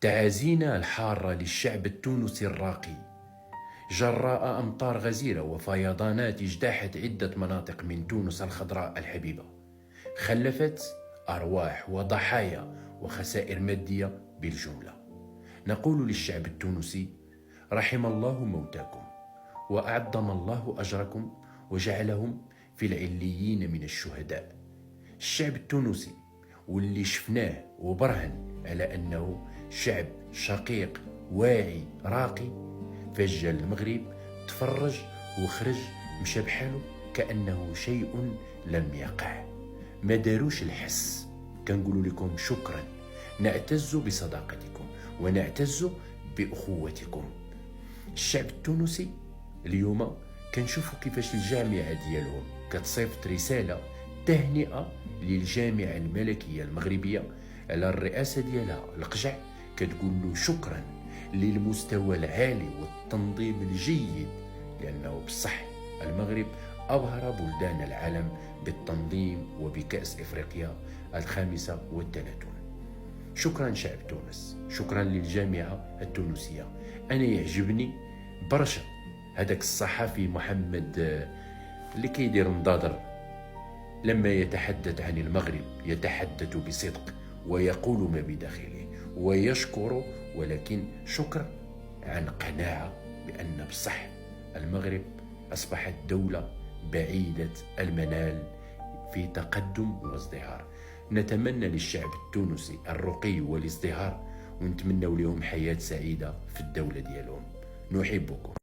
تعازينا الحارة للشعب التونسي الراقي جراء أمطار غزيرة وفيضانات اجتاحت عدة مناطق من تونس الخضراء الحبيبة، خلفت أرواح وضحايا وخسائر مادية بالجملة. نقول للشعب التونسي: رحم الله موتاكم وأعظم الله أجركم وجعلهم في العليين من الشهداء. الشعب التونسي واللي شفناه وبرهن على أنه شعب شقيق واعي راقي، فجا المغرب تفرج وخرج مشى بحاله كأنه شيء لم يقع. ما داروش الحس. كنقول لكم شكرا، نعتز بصداقتكم ونعتز بأخوتكم. الشعب التونسي اليوم كنشوفوا كيفاش الجامعة ديالهم كتصيفط رسالة تهنئة للجامعة الملكية المغربية على الرئاسة ديالها القجع، كتقول له شكرا للمستوى العالي والتنظيم الجيد، لأنه بصح المغرب أبهر بلدان العالم بالتنظيم وبكأس إفريقيا 35. شكرا شعب تونس، شكرا للجامعة التونسية. أنا يعجبني برشا هذاك الصحفي محمد اللي كيدير مضادر، لما يتحدث عن المغرب يتحدث بصدق ويقول ما بداخله ويشكر، ولكن شكر عن قناعة بأن بصح المغرب أصبحت دولة بعيدة المنال في تقدم وازدهار. نتمنى للشعب التونسي الرقي والازدهار، ونتمنى لهم حياة سعيدة في الدولة ديالهم. نحبكم.